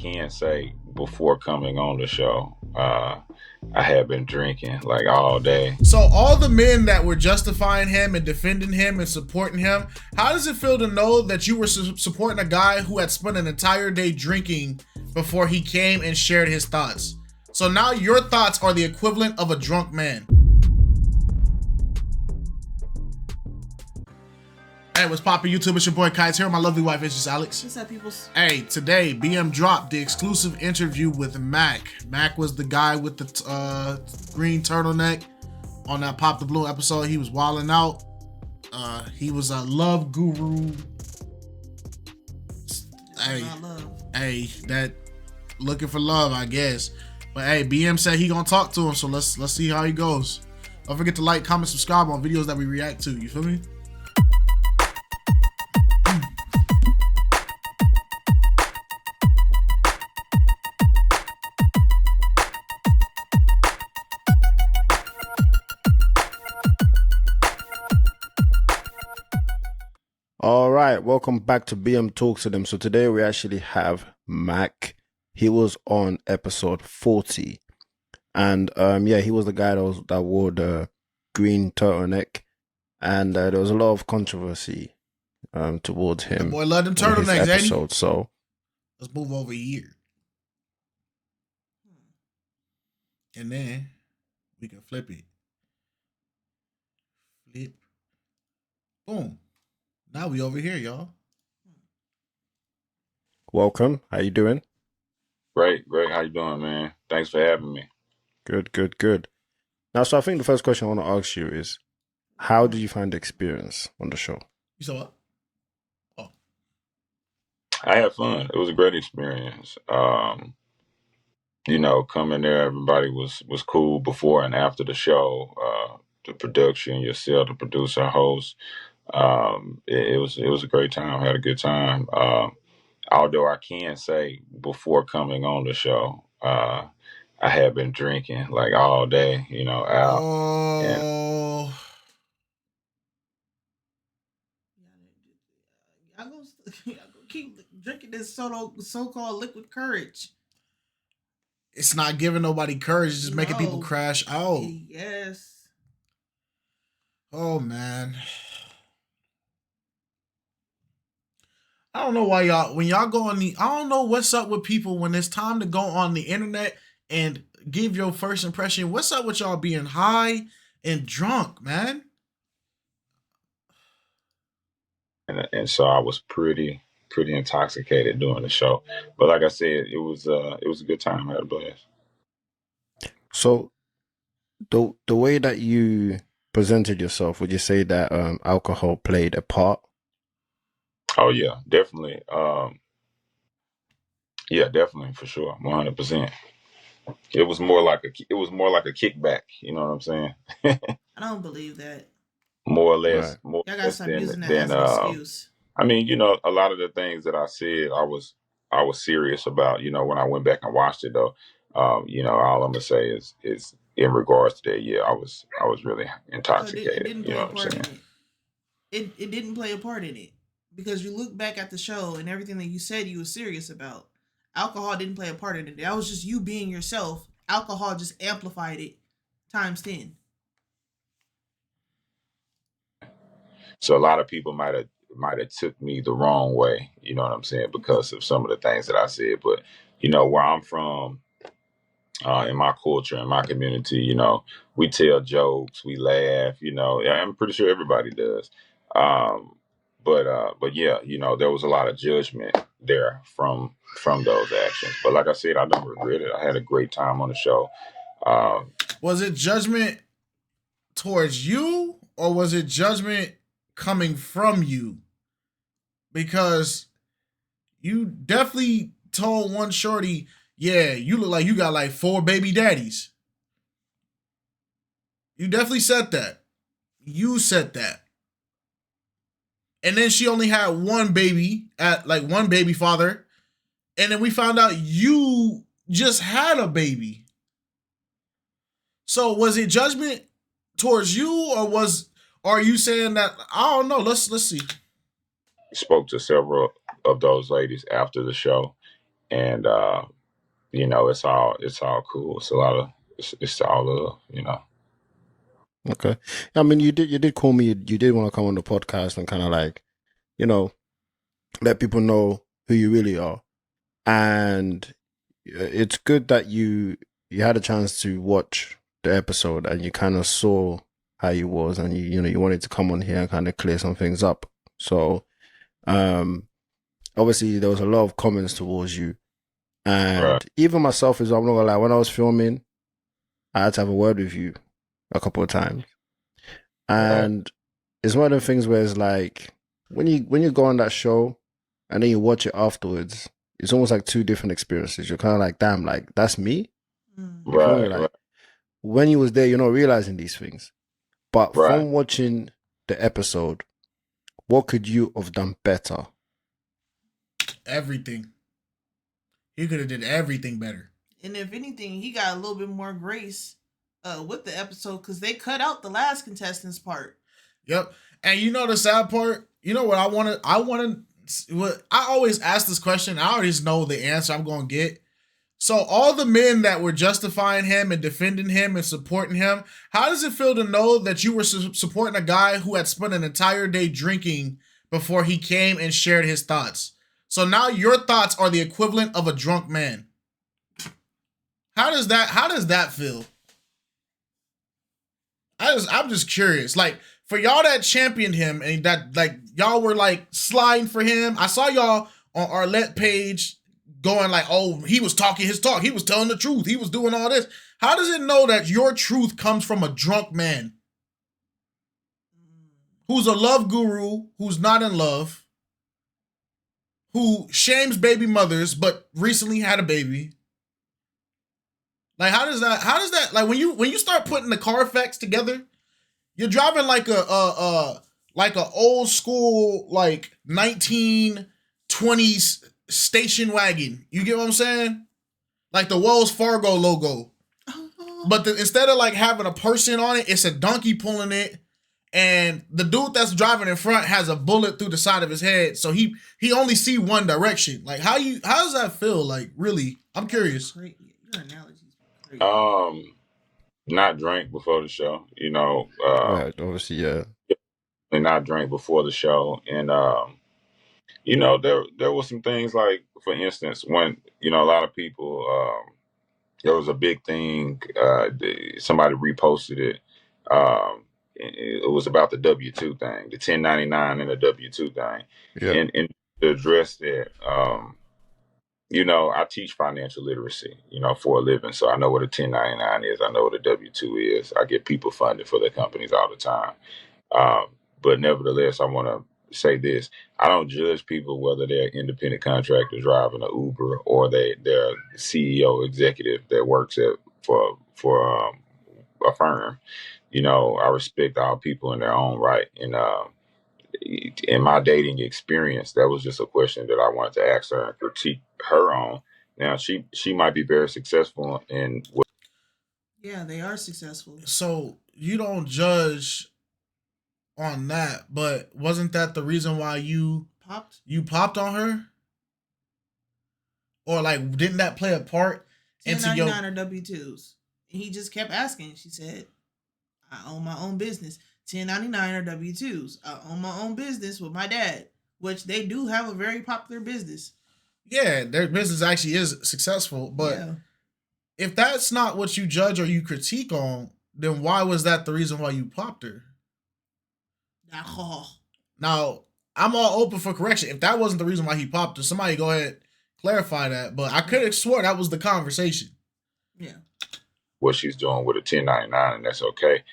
can say before coming on the show, I had been drinking like all day. So all the men that were justifying him and defending him and supporting him, how does it feel to know that you were supporting a guy who had spent an entire day drinking before he came and shared his thoughts? So now your thoughts are the equivalent of a drunk man. Hey, what's poppin' YouTube? It's your boy KiteZz here. My lovely wife is just Alex. What's up, peoples? Hey, today BM dropped the exclusive interview with Mac. Mac was the guy with the green turtleneck on that Pop the Blue episode. He was wilding out. He was a love guru. Hey, that looking for love, I guess. But hey, BM said he gonna talk to him, so let's see how he goes. Don't forget to like, comment, subscribe on videos that we react to. You feel me? All right, welcome back to BM Talks to Them. So today we actually have Mac. He was on episode 40, and yeah, he was the guy that wore the green turtleneck, and there was a lot of controversy towards him. The boy loved them turtlenecks, episode. So let's move over here, and then we can flip it. Flip, boom. Now we over here, y'all. welcome. How you doing? Great. How you doing, man? Thanks for having me. Good. Now, so I think the first question I want to ask you is, how did you find the experience on the show? You saw what? Oh, I had fun. It was a great experience. Coming there, everybody was cool before and after the show. The production, yourself, the producer, host. It was a great time. I had a good time. Although I can say before coming on the show, I had been drinking like all day, out. Oh. I'm gonna keep drinking this so-called liquid courage. It's not giving nobody courage. It's just making people crash out. Yes. Oh, man. I don't know why when y'all go on I don't know what's up with people when it's time to go on the internet and give your first impression. What's up with y'all being high and drunk, man? And so I was pretty intoxicated during the show. But like I said, it was a good time. I had a blast. So the way that you presented yourself, would you say that alcohol played a part? Oh yeah, definitely. Definitely for sure, 100%. It was more like a kickback. You know what I'm saying? I don't believe that. More or less. Right. More Y'all or gotta less stop than, using that than as an excuse. I mean, a lot of the things that I said, I was serious about. When I went back and watched it, though, all I'm gonna say is in regards to that, yeah, I was really intoxicated. It didn't play a part in it. It didn't play a part in it because you look back at the show and everything that you said you were serious about. Alcohol didn't play a part in it. That was just you being yourself. Alcohol just amplified it times 10. So a lot of people might have took me the wrong way. You know what I'm saying? Because of some of the things that I said. But where I'm from, in my culture, in my community, we tell jokes, we laugh. I'm pretty sure everybody does. But yeah, there was a lot of judgment there from those actions. But like I said, I don't regret it. I had a great time on the show. Was it judgment towards you, or was it judgment coming from you? Because you definitely told one shorty, yeah, you look like you got like 4 baby daddies. You definitely said that. You said that. And then she only had one baby one baby father. And then we found out you just had a baby. So was it judgment towards you, or are you saying that? I don't know. Let's see. Spoke to several of those ladies after the show, and it's all cool. It's a lot of it's all love. Okay. I mean, you did call me. You did want to come on the podcast and kind of like, you know, let people know who you really are. And it's good that you had a chance to watch the episode and you kind of saw how you was, and you wanted to come on here and kind of clear some things up. So, obviously there was a lot of comments towards you, and Right. even myself as well, I'm not gonna lie, when I was filming, I had to have a word with you a couple of times. And it's one of the things where it's like when you go on that show and then you watch it afterwards, it's almost like two different experiences. You're kind of like, damn, like that's me. Mm. You feel me? Right. Like Right. when you was there, you're not realizing these things. But Right. from watching the episode, what could you have done better? Everything. He could have did everything better. And if anything, he got a little bit more grace with the episode because they cut out the last contestant's part. Yep. And you know the sad part? You know what I want to I always ask this question. I already know the answer I'm going to get. So all the men that were justifying him and defending him and supporting him, how does it feel to know that you were supporting a guy who had spent an entire day drinking before he came and shared his thoughts? So now your thoughts are the equivalent of a drunk man. How does that feel? I'm just curious. Like, for y'all that championed him and that like y'all were like sliding for him, I saw y'all on Arlette page going like, oh, he was talking his talk. He was telling the truth. He was doing all this. How does it know that your truth comes from a drunk man who's a love guru, who's not in love, who shames baby mothers but recently had a baby? Like, how does that like when you start putting the Carfax together, you're driving like a old school like 1920s station wagon. You get what I'm saying? Like the Wells Fargo logo. But instead of like having a person on it, it's a donkey pulling it, and the dude that's driving in front has a bullet through the side of his head, so he only see one direction. Like how does that feel? Like really, I'm curious. Your analogy is crazy. Not drink before the show. Right, obviously, yeah. And not drink before the show, and there were some things like, for instance, when a lot of people. There was a big thing. Somebody reposted it. It was about the W-2 thing, the 1099 and the W-2 thing. Yeah. And to address that, I teach financial literacy, for a living. So I know what a 1099 is. I know what a W-2 is. I get people funded for their companies all the time. But nevertheless, I want to say this. I don't judge people whether they're independent contractors driving an Uber or they're CEO executive that works for a firm. I respect all people in their own right. And in my dating experience, that was just a question that I wanted to ask her and critique her on. Now she might be very successful in what. Yeah, they are successful. So you don't judge on that, but wasn't that the reason why you popped on her? Or like, didn't that play a part into 1099 or W-2s? And he just kept asking. She said, I own my own business. 1099 or W-2s. I own my own business with my dad, which they do have a very popular business. Yeah, their business actually is successful, but Yeah. if that's not what you judge or you critique on, then why was that the reason why you popped her? Now, I'm all open for correction. If that wasn't the reason why he popped her, somebody go ahead clarify that. But I could have swore that was the conversation. Yeah. What she's doing with a 1099, and that's okay.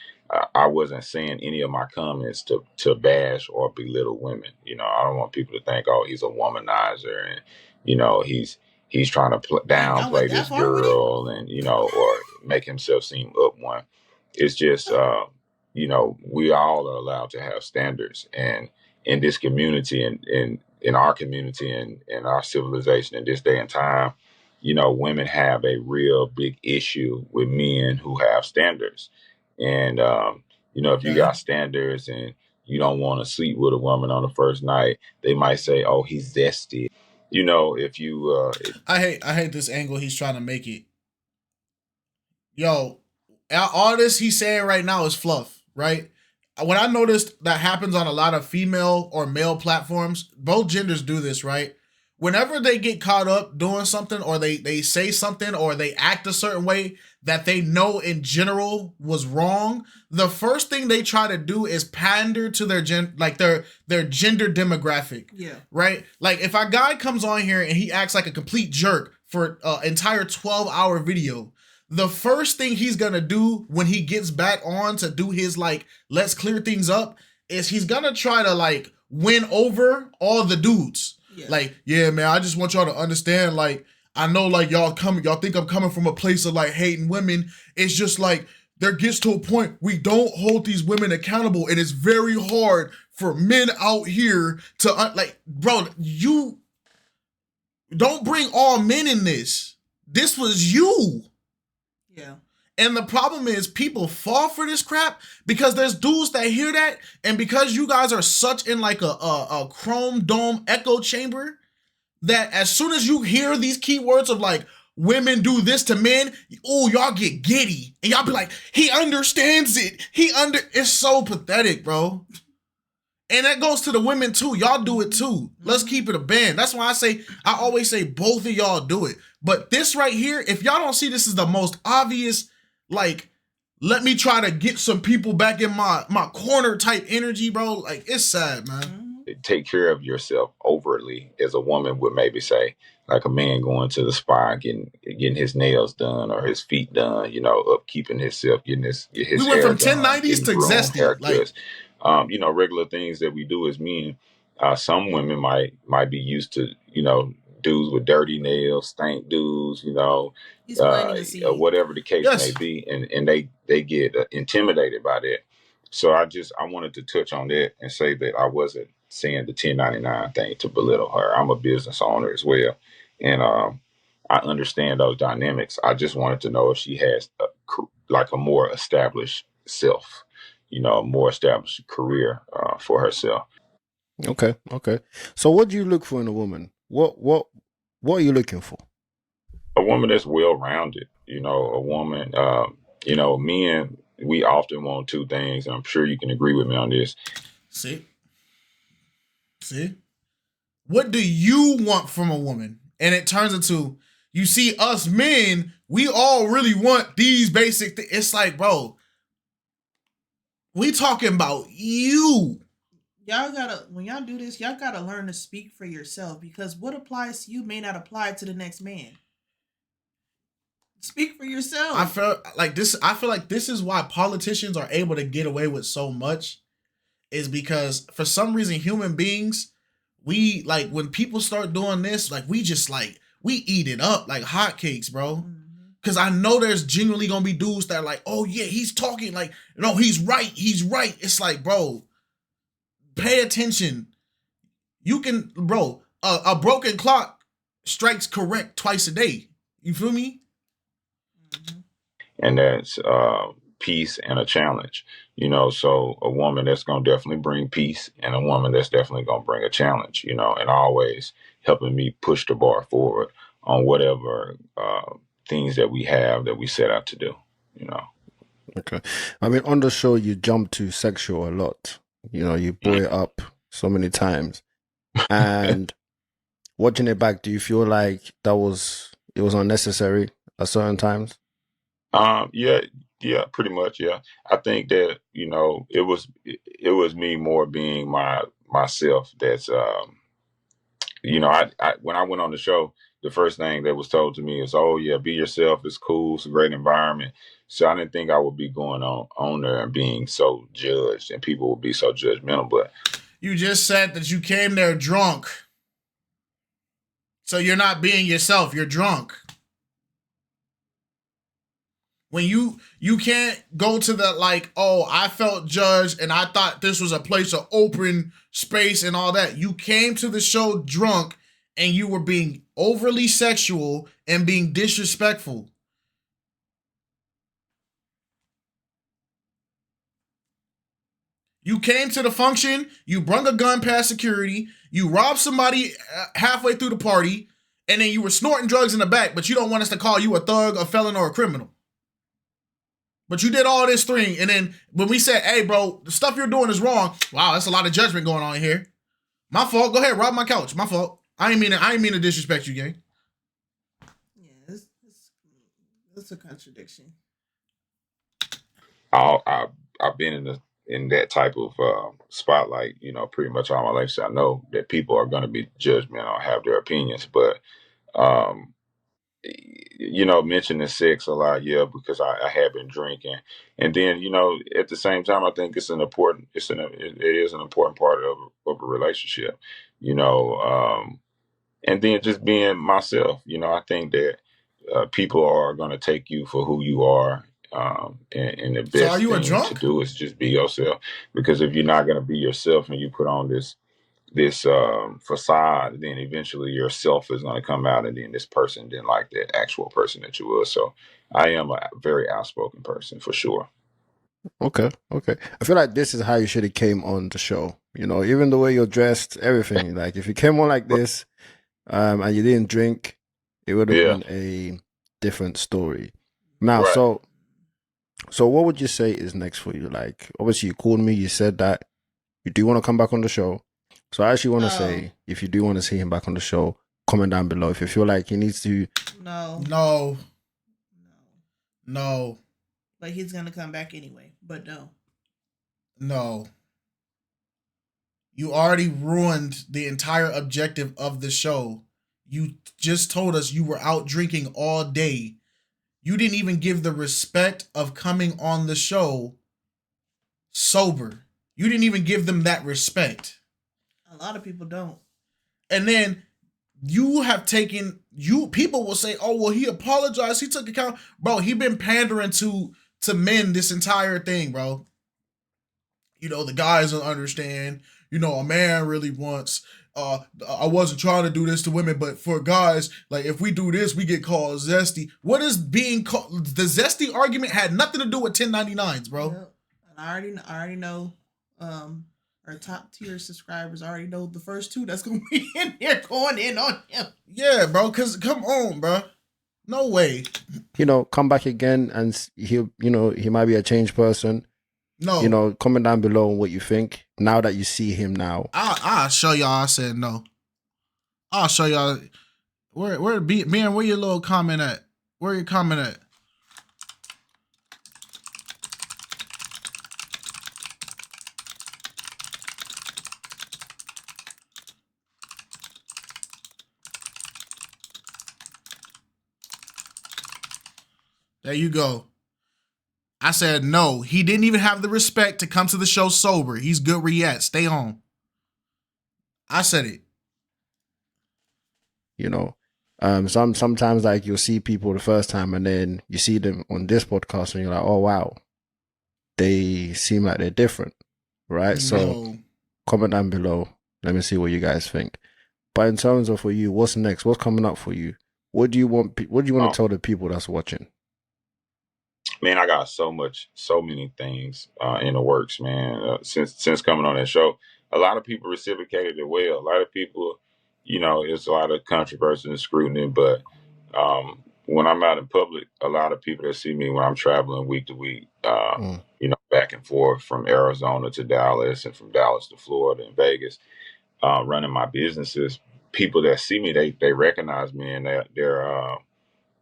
I wasn't saying any of my comments to bash or belittle women. I don't want people to think, oh, he's a womanizer, and he's trying to downplay this girl, and or make himself seem up one. It's just we all are allowed to have standards, and in this community and in our community and in our civilization in this day and time, women have a real big issue with men who have standards. And, if you got standards and you don't want to sleep with a woman on the first night, they might say, oh, he's zesty. you know, if you I hate this angle he's trying to make it. Yo, all this he's saying right now is fluff, right? What I noticed that happens on a lot of female or male platforms, both genders do this, right? Whenever they get caught up doing something or they say something or they act a certain way that they know in general was wrong, the first thing they try to do is pander to their their gender demographic. Yeah. Right? Like if a guy comes on here and he acts like a complete jerk for an entire 12-hour video, the first thing he's gonna do when he gets back on to do his like let's clear things up is he's gonna try to like win over all the dudes. Yeah. Like, yeah, man, I just want y'all to understand, like, I know like y'all think I'm coming from a place of like hating women. It's just like there gets to a point we don't hold these women accountable, and it's very hard for men out here to like, bro, you don't bring all men in this. This was you. Yeah. And the problem is people fall for this crap because there's dudes that hear that, and because you guys are such in like a chrome dome echo chamber that as soon as you hear these keywords of like women do this to men, oh, y'all get giddy and y'all be like, he understands it. It's so pathetic, bro. And that goes to the women too. Y'all do it too. Let's keep it a band. That's why I always say both of y'all do it. But this right here, if y'all don't see this is the most obvious, like, let me try to get some people back in my corner type energy, bro. Like, it's sad, man. take care of yourself overtly, as a woman would maybe say, like a man going to the spa, getting his nails done or his feet done, you know, upkeeping himself, getting his We hair went from done, 1090s to getting groomed, zesty. Like, haircuts, you know, regular things that we do as men. Some women might be used to, you know, dudes with dirty nails, stank dudes, you know, He's planting a seed. whatever the case Yes. may be, and they get intimidated by that. So I wanted to touch on that and say that I wasn't saying the 1099 thing to belittle her. I'm a business owner as well, and I understand those dynamics. I just wanted to know if she has like a more established self, you know, a more established career for herself. Okay. So what do you look for in a woman? What are you looking for? A woman that's well rounded, you know, a woman, you know, men, we often want two things, and I'm sure you can agree with me on this. see? What do you want from a woman? And it turns into, you see, us men, we all really want these basic things. It's like, bro, we talking about you. Y'all gotta, when y'all do this, y'all gotta learn to speak for yourself, because what applies to you may not apply to the next man. Speak for yourself. I feel like this is why politicians are able to get away with so much, is because for some reason human beings, we like when people start doing this, like we just like we eat it up like hotcakes, bro. Cause I know there's genuinely gonna be dudes that are like, oh yeah, he's talking like, no, he's right. It's like, bro, pay attention. You can, bro, a broken clock strikes correct twice a day. You feel me? And that's peace and a challenge, you know. So a woman that's going to definitely bring peace, and a woman that's definitely going to bring a challenge, you know, and always helping me push the bar forward on whatever things that we have that we set out to do, you know. Okay. I mean, on the show, you jump to sexual a lot. You know, you brought it up so many times. And watching it back, do you feel like it was unnecessary at certain times? Yeah, pretty much. Yeah. I think that, you know, it was me more being myself. That's, you know, I when I went on the show, the first thing that was told to me is, oh yeah, be yourself. It's cool. It's a great environment. So I didn't think I would be going on there and being so judged, and people would be so judgmental. But You just said that you came there drunk. So you're not being yourself. You're drunk. When you can't go to the like, oh, I felt judged and I thought this was a place of open space and all that. You came to the show drunk and you were being overly sexual and being disrespectful. You came to the function, you brung a gun past security, you robbed somebody halfway through the party, and then you were snorting drugs in the back, but you don't want us to call you a thug, a felon, or a criminal. But you did all this thing, and then when we said, hey, bro, the stuff you're doing is wrong, wow, that's a lot of judgment going on here. My fault. Go ahead, rob my couch. My fault. I ain't mean to disrespect you, gang. Yeah, it's a contradiction. I've been in that type of spotlight, pretty much all my life. So I know that people are going to be judgmental, have their opinions, but um, mentioning sex a lot, yeah, because I have been drinking, and then at the same time, I think it is an important part of a relationship, and then just being myself. I think that people are going to take you for who you are. And the So are best you a thing to drunk? do is just be yourself. Because if you're not going to be yourself and you put on this facade, then eventually yourself is going to come out, and then this person didn't like the actual person that you were. So I am a very outspoken person for sure. Okay. I feel like this is how you should have came on the show. Even the way you're dressed, everything. Like if you came on like this, and you didn't drink, it would have Yeah, been a different story. Now, right. so what would you say is next for you? Like, obviously, you called me, you said that you do want to come back on the show. So I actually want to say, if you do want to see him back on the show, comment down below. If you feel like he needs to. No. Like he's gonna come back anyway, but no. You already ruined the entire objective of the show. You just told us you were out drinking all day. You didn't even give the respect of coming on the show sober. You didn't even give them that respect. a lot of people don't. And then people will say, oh, well, he apologized. He took account. Bro, he been pandering to men this entire thing, bro. The guys don't understand. A man really wants, I wasn't trying to do this to women, but for guys, like if we do this, we get called zesty. What is being called? The zesty argument had nothing to do with 1099s, bro. Yep. And I already know, our top tier subscribers already know the first two that's gonna be in here going in on him. Yeah, bro, cause come on, bro. No way. Come back again and he might be a changed person. No. Comment down below on what you think now that you see him now. I'll show y'all. I said no. I'll show y'all. Where man, where your little comment at? Where your comment at? There you go. I said no. He didn't even have the respect to come to the show sober. He's good where he at. Stay home. I said it. Sometimes like you'll see people the first time and then you see them on this podcast and you're like, oh wow, they seem like they're different, right? No. So comment down below. Let me see what you guys think. But in terms of for you, what's next? What's coming up for you? What do you want to tell the people that's watching? Man, I got so many things in the works, man. Since coming on that show, a lot of people reciprocated it well. A lot of people, it's a lot of controversy and scrutiny. But when I'm out in public, a lot of people that see me when I'm traveling week to week, back and forth from Arizona to Dallas and from Dallas to Florida and Vegas, running my businesses. People that see me, they recognize me, and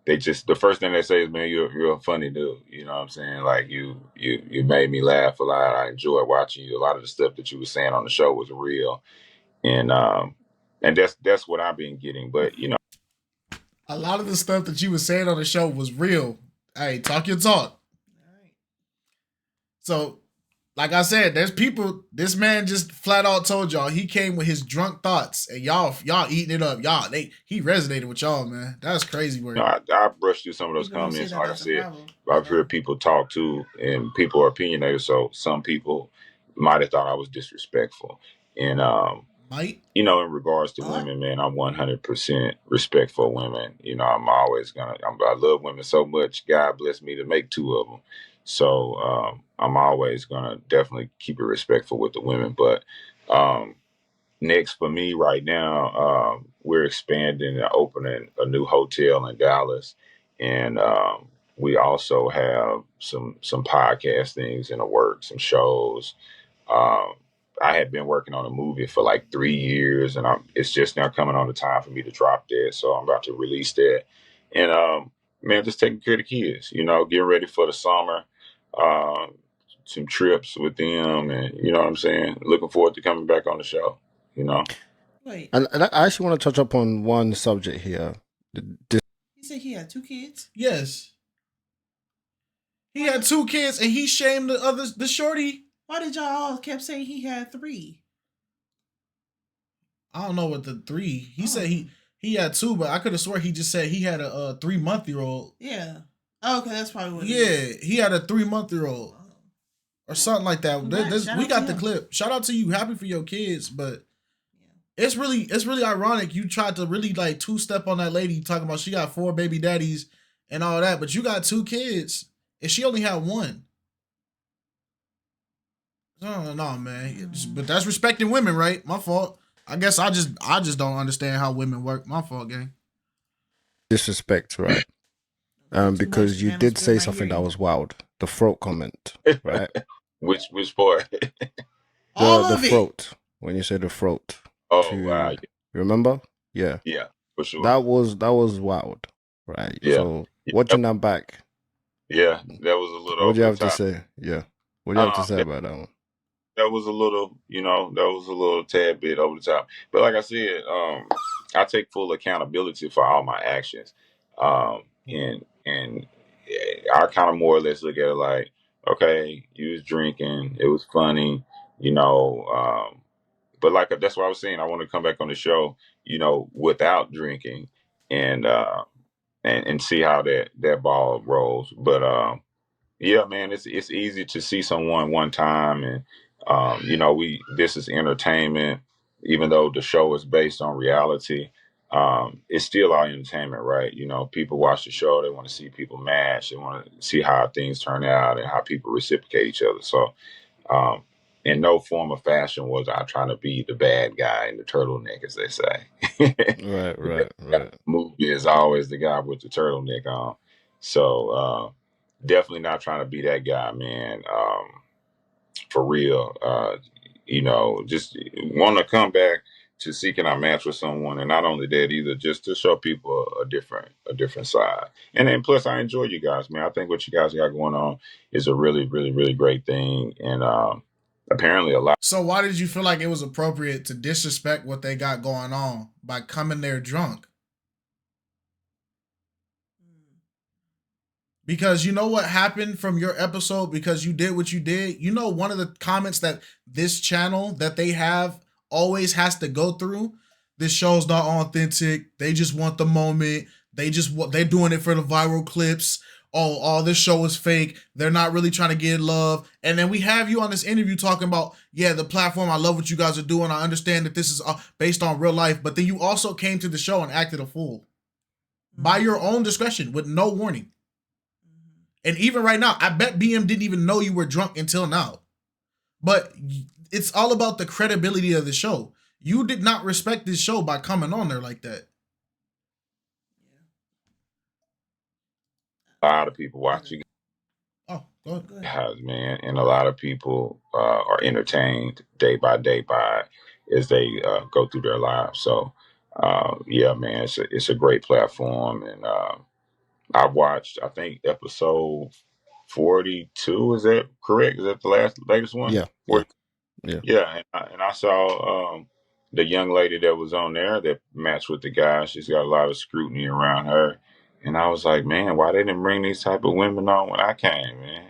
they just, the first thing they say is, man, you're a funny dude. You know what I'm saying? Like you made me laugh a lot. I enjoyed watching you. A lot of the stuff that you were saying on the show was real. And that's what I've been getting. But a lot of the stuff that you were saying on the show was real. Hey, talk your talk. All right. So, like I said, there's people. This man just flat out told y'all he came with his drunk thoughts, and y'all eating it up. He resonated with y'all, man. That's crazy work. I brushed through some of those comments. Like I said, I've heard people talk too, and people are opinionated. So some people might have thought I was disrespectful. And in regards to women, man, I'm 100% respectful of women. I'm always I love women so much. God blessed me to make two of them. So I'm always gonna definitely keep it respectful with the women. But um, next for me right now, we're expanding and opening a new hotel in Dallas, and we also have some podcast things in the works, some shows. Um, I had been working on a movie for like 3 years, and it's just now coming on the time for me to drop that. So I'm about to release that, and man, just taking care of the kids. Getting ready for the summer. Um, some trips with them, and you know what I'm saying. Looking forward to coming back on the show. You know. Wait, And I actually want to touch up on one subject here. This he said he had 2 kids. Yes. He had 2 kids and he shamed the shorty. Why did y'all all kept saying he had 3? I don't know what the 3. He Oh. said he had 2, but I could have swore he just said he had a 3-month-old. Yeah. Oh, okay, that's probably what it Yeah, is. he had a 3-month-old Oh. or something like that. Congrats. Shout We out got to the him. clip. Shout out to you. Happy for your kids, but Yeah. it's really ironic. You tried to really like 2-step on that lady talking about she got 4 baby daddies and all that, but you got 2 kids and she only had 1. No, man. But that's respecting women, right? My fault. I guess I just don't understand how women work. My fault, gang. disrespect, right? Too much, Because you man. did I'm say still something not that hearing was wild. The throat comment, right? Which part? all The of it. throat. When you said the throat. Oh wow, You remember? Yeah. yeah, for sure. That was wild. Right. Yeah. So watching that back, Yeah, that was a little what do over you the have to top. say? Yeah. What do you have to say That, about that one? that was a little, that was a little tad bit over the top. But like I said, I take full accountability for all my actions. And I kind of more or less look at it like, okay, you was drinking, it was funny, you know. But like that's what I was saying. I want to come back on the show, without drinking, and and see how that ball rolls. But yeah, man, it's easy to see someone one time, and we this is entertainment, even though the show is based on reality. It's still all entertainment, right? People watch the show, they want to see people match, they want to see how things turn out and how people reciprocate each other. So, um, in no form or fashion was I trying to be the bad guy in the turtleneck, as they say. Right, The bad right, guy in right. the movie is always the guy with the turtleneck on. So. Definitely not trying to be that guy, man. For real. Just want to come back to seeking our match with someone, and not only that either, just to show people a different side. And then plus, I enjoy you guys, man. I think what you guys got going on is a really, really, really great thing, and apparently a lot. So why did you feel like it was appropriate to disrespect what they got going on by coming there drunk? Because you know what happened from your episode because you did what you did? One of the comments that this channel that they have always has to go through, this show's not authentic. They just want the moment. They're doing it for the viral clips. Oh, this show is fake. They're not really trying to get love. And then we have you on this interview talking about, yeah, the platform, I love what you guys are doing. I understand that this is based on real life. But then you also came to the show and acted a fool by your own discretion with no warning. And even right now, I bet BM didn't even know you were drunk until now. But it's all about the credibility of the show. You did not respect this show by coming on there like that. A lot of people watch you Oh, go ahead. guys, man, and a lot of people are entertained day by day by as they go through their lives. So, yeah, man, it's a great platform, and I watched, I think, episode 42. Is that correct? Is that the latest one? Yeah, yeah, yeah. Yeah, and I saw the young lady that was on there that matched with the guy. She's got a lot of scrutiny around her, and I was like, man, why they didn't bring these type of women on when I came, man?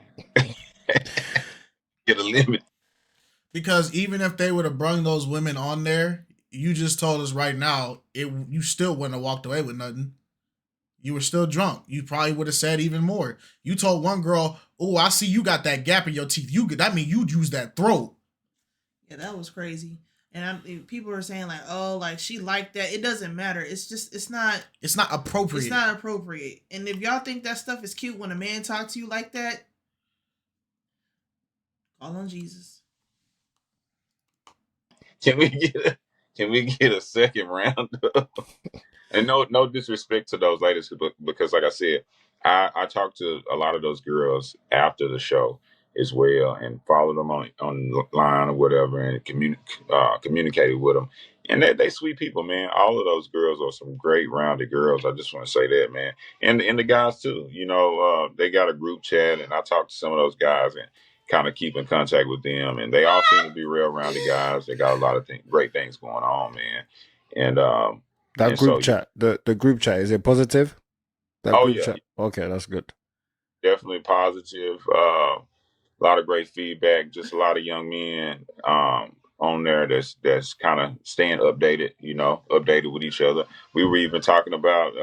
Get a limit. Because even if they would have brung those women on there, you just told us right now, you still wouldn't have walked away with nothing. You were still drunk. You probably would have said even more. You told one girl, "Oh, I see you got that gap in your teeth. That mean you'd use that throat." Yeah, that was crazy. And people are saying like, oh, like she liked that. It doesn't matter. It's not appropriate. It's not appropriate. And if y'all think that stuff is cute when a man talks to you like that, Call on Jesus. Can we get a second round? And no disrespect to those ladies, because like I said, I talked to a lot of those girls after the show as well, and followed them online or whatever, and communicated with them. And they sweet people, man. All of those girls are some great rounded girls. I just want to say that, man. And the guys too. They got a group chat, and I talked to some of those guys and kind of keep in contact with them. And they all seem to be real rounded guys. They got a lot of great things going on, man. And That and so group chat, the group chat, is it positive? That oh group yeah, chat. Okay, that's good. definitely positive. A lot of great feedback. Just a lot of young men on there that's kind of staying updated. Updated with each other. We were even talking about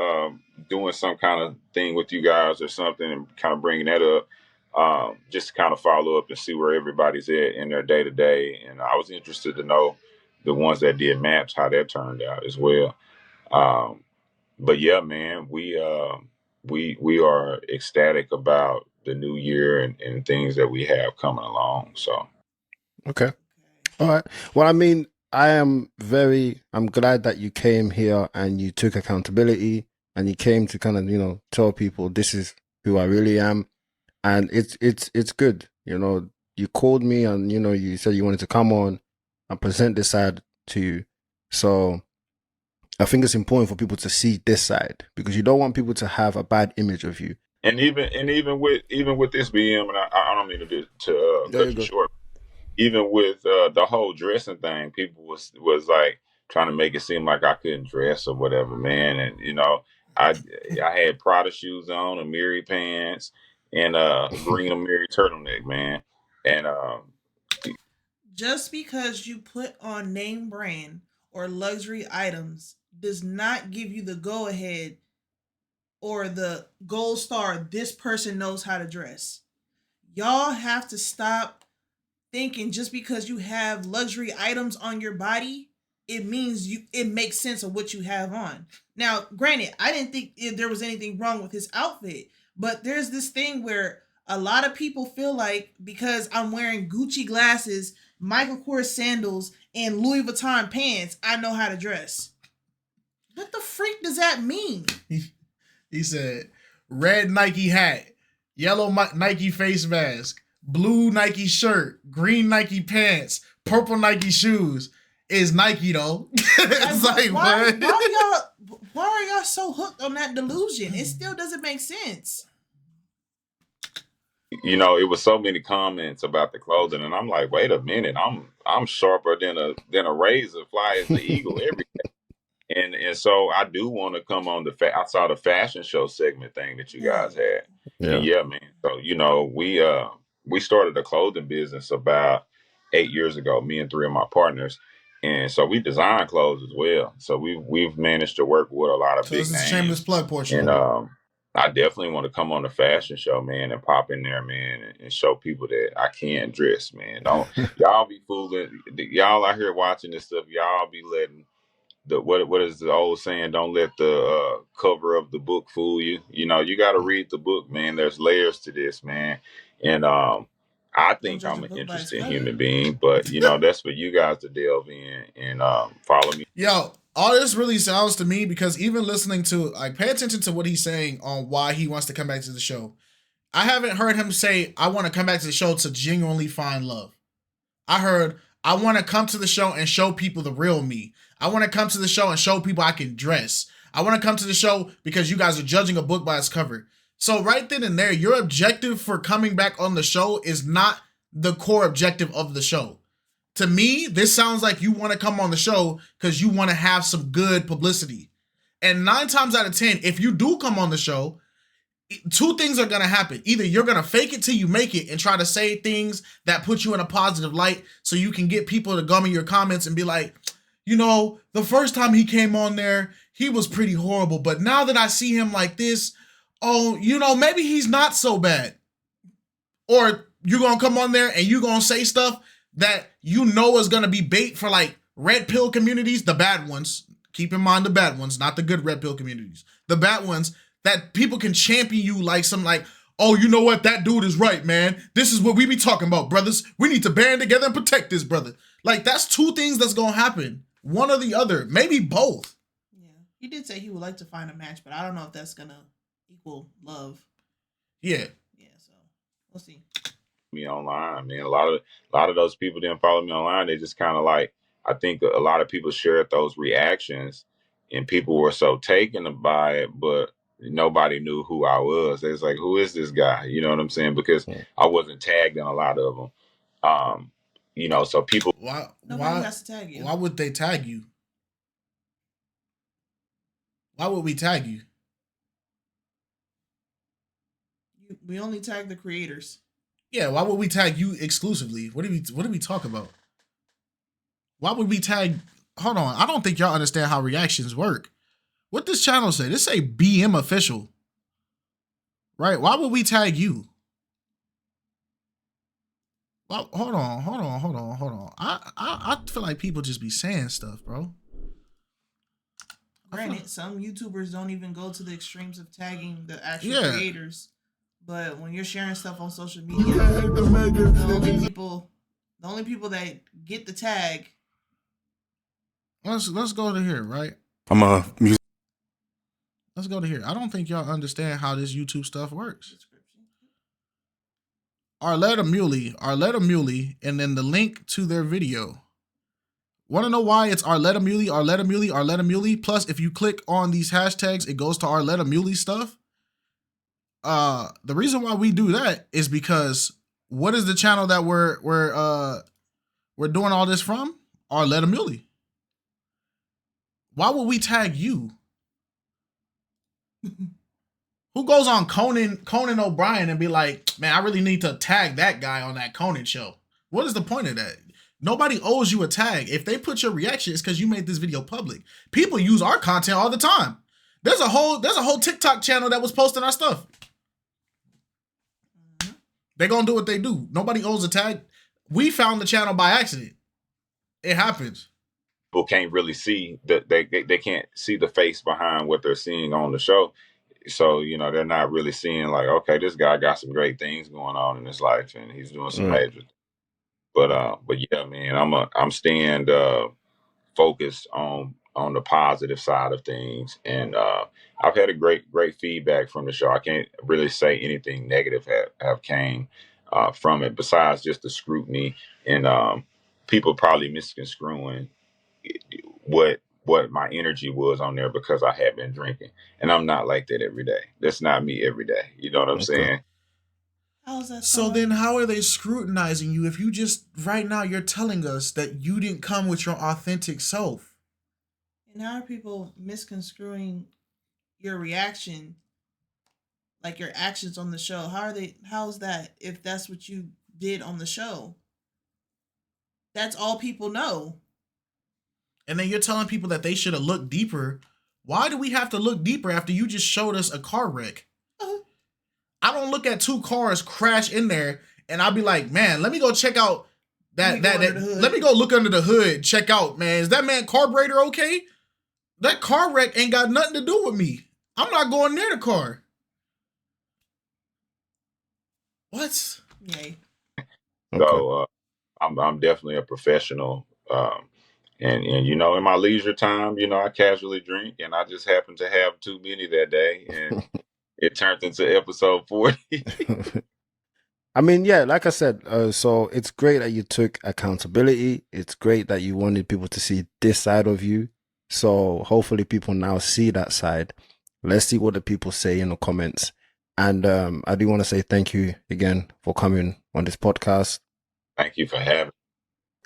doing some kind of thing with you guys or something, and kind of bringing that up. Just to kind of follow up and see where everybody's at in their day to day. And I was interested to know the ones that did maps, how that turned out as well. Um, but yeah, man, we are ecstatic about the new year and things that we have coming along. So Okay. All right. Well, I mean, I'm glad that you came here and you took accountability and you came to kind of, tell people this is who I really am. And it's good. You called me and, you said you wanted to come on and present this side to you. So I think it's important for people to see this side, because you don't want people to have a bad image of you. and even with this BM, and I don't mean to There you cut you go. short. Even with the whole dressing thing, people was like trying to make it seem like I couldn't dress or whatever, man. And I had Prada shoes on, and Miri pants, and green Amiri turtleneck, man. And Just because you put on name brand or luxury items does not give you the go ahead or the gold star. This person knows how to dress. Y'all have to stop thinking just because you have luxury items on your body, it means it makes sense of what you have on. Now, granted, I didn't think there was anything wrong with his outfit, but there's this thing where a lot of people feel like because I'm wearing Gucci glasses, Michael Kors sandals, and Louis Vuitton pants, I know how to dress. What the freak does that mean? He said, red Nike hat, yellow Nike face mask, blue Nike shirt, green Nike pants, purple Nike shoes. Is Nike though? It's like what? Why are y'all so hooked on that delusion? It still doesn't make sense. it was so many comments about the clothing, and I'm like, wait a minute, I'm sharper than a razor, fly as the eagle every. And so I do want to come on I saw the fashion show segment thing that you guys had. Yeah. And yeah, man. So, we started a clothing business about 8 years ago, me and three of my partners. And so we design clothes as well. So we've managed to work with a lot of so big this is names. a shameless plug portion. And I definitely want to come on the fashion show, man, and pop in there, man, and show people that I can dress, man. Don't y'all be fooling y'all out here watching this stuff. Y'all be letting what is the old saying? Don't let the cover of the book fool you. You got to read the book, man. There's layers to this, man. And I Don't think judge I'm a an book by its interesting cover. human being, but that's for you guys to delve in and follow me. Yo, all this really sounds to me, because even listening to, pay attention to what he's saying on why he wants to come back to the show. I haven't heard him say, I want to come back to the show to genuinely find love. I heard, I want to come to the show and show people the real me. I want to come to the show and show people I can dress. I want to come to the show because you guys are judging a book by its cover. So right then and there, your objective for coming back on the show is not the core objective of the show. To me, this sounds like you want to come on the show because you want to have some good publicity. And 9 times out of 10, if you do come on the show, 2 things are going to happen. Either you're going to fake it till you make it and try to say things that put you in a positive light so you can get people to gum in your comments and be like, the first time he came on there, he was pretty horrible. But now that I see him like this, maybe he's not so bad. Or you're going to come on there and you're going to say stuff that is going to be bait for red pill communities, the bad ones. Keep in mind the bad ones, not the good red pill communities. The bad ones that people can champion you like some oh, you know what? That dude is right, man. This is what we be talking about, brothers. We need to band together and protect this brother. Like, that's two things that's going to happen. One or the other. Maybe both. Yeah. He did say he would like to find a match, but I don't know if that's going to equal love. Yeah. Yeah, so we'll see. Me online, man. A lot of those people didn't follow me online. They just kind of like, I think a lot of people shared those reactions and people were so taken by it, but nobody knew who I was. They was like, who is this guy? You know what I'm saying? Because I wasn't tagged in a lot of them. So people. Nobody has to tag you. Why would they tag you? Why would we tag you? We only tag the creators. Yeah, why would we tag you exclusively? What do we talk about? Why would we tag? Hold on, I don't think y'all understand how reactions work. What this channel say? This say BM official, right? Why would we tag you? Well, hold on. I feel like people just be saying stuff, bro. Granted, some YouTubers don't even go to the extremes of tagging the actual creators. But when you're sharing stuff on social media, the only people that get the tag. Let's go to here, right? Let's go to here. I don't think y'all understand how this YouTube stuff works. Arletta Muley, and then the link to their video. Want to know why it's Arletta Muley? Plus, if you click on these hashtags, it goes to Arletta Muley stuff. The reason why we do that is because what is the channel that we're doing all this from? Arletta Muley. Why would we tag you? Who goes on Conan O'Brien and be like, man, I really need to tag that guy on that Conan show? What is the point of that? Nobody owes you a tag. If they put your reaction, it's because you made this video public. People use our content all the time. There's a whole TikTok channel that was posting our stuff. They're gonna do what they do. Nobody owes a tag. We found the channel by accident. It happens. People can't really see that they can't see the face behind what they're seeing on the show. So, they're not really seeing like, okay, this guy got some great things going on in his life and he's doing some major. But yeah, man, I'm staying focused on the positive side of things. And I've had a great feedback from the show. I can't really say anything negative have came from it besides just the scrutiny and people probably misconstruing what my energy was on there because I had been drinking. And I'm not like that every day. That's not me every day. You know what I'm saying? How's that? So then how are they scrutinizing you if you just right now you're telling us that you didn't come with your authentic self? And how are people misconstruing your reaction, like your actions on the show? How's that if that's what you did on the show? That's all people know. And then you're telling people that they should have looked deeper. Why do we have to look deeper after you just showed us a car wreck? I don't look at two cars crash in there and I'll be like, man, let me go check out let me go look under the hood, check out, man, is that man carburetor okay? That car wreck ain't got nothing to do with me. I'm not going near the car. What? Yay. So I'm definitely a professional. And in my leisure time, I casually drink and I just happened to have too many that day and it turned into episode 40. I mean, yeah, like I said, so it's great that you took accountability. It's great that you wanted people to see this side of you. So hopefully people now see that side. Let's see what the people say in the comments. And I do want to say thank you again for coming on this podcast. Thank you for having me.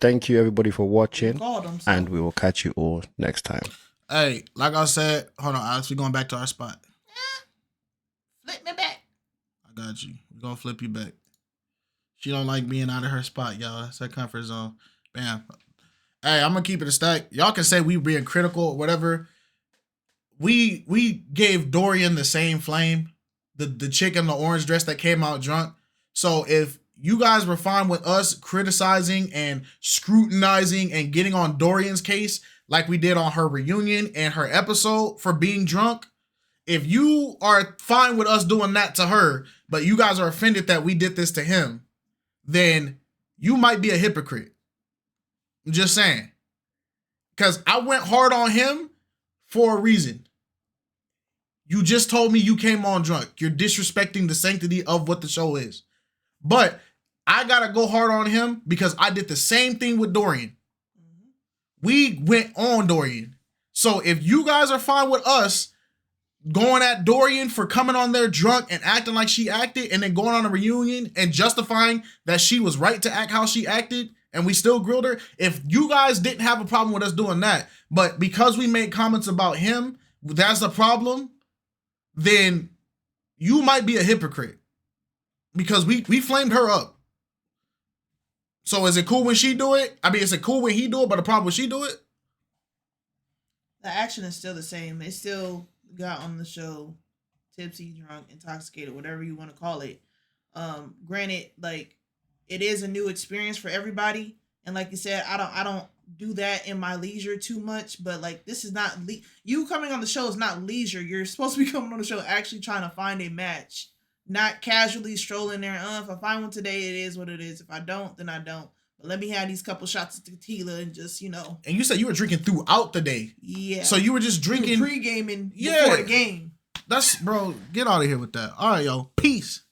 Thank you, everybody, for watching. And we will catch you all next time. Hey, like I said, hold on, Alex, we're going back to our spot. Flip me back. I got you. We're going to flip you back. She don't like being out of her spot, y'all. That's her comfort zone. Bam. Hey, I'm going to keep it a stack. Y'all can say we being critical or whatever. We gave Dorian the same flame. The chick in the orange dress that came out drunk. So if you guys were fine with us criticizing and scrutinizing and getting on Dorian's case like we did on her reunion and her episode for being drunk, if you are fine with us doing that to her, but you guys are offended that we did this to him, then you might be a hypocrite. I'm just saying. Because I went hard on him for a reason. You just told me you came on drunk. You're disrespecting the sanctity of what the show is. But I gotta go hard on him because I did the same thing with Dorian. We went on Dorian. So if you guys are fine with us going at Dorian for coming on there drunk and acting like she acted and then going on a reunion and justifying that she was right to act how she acted and we still grilled her, if you guys didn't have a problem with us doing that, but because we made comments about him, that's the problem, then you might be a hypocrite because we flamed her up. So is it cool when she do it? I mean, is it cool when he do it, but the problem when she do it? The action is still the same. They still got on the show tipsy, drunk, intoxicated, whatever you want to call it. Granted, like, it is a new experience for everybody. And like you said, I don't do that in my leisure too much, but like, this is not you coming on the show is not leisure. You're supposed to be coming on the show actually trying to find a match, not casually strolling there. If I find one today, it is what it is. If I don't, then I don't. But let me have these couple shots of tequila and just, you know. And you said you were drinking throughout the day. Yeah. So you were just drinking pre-gaming before the game. That's, bro, get out of here with that. All right, yo. Peace.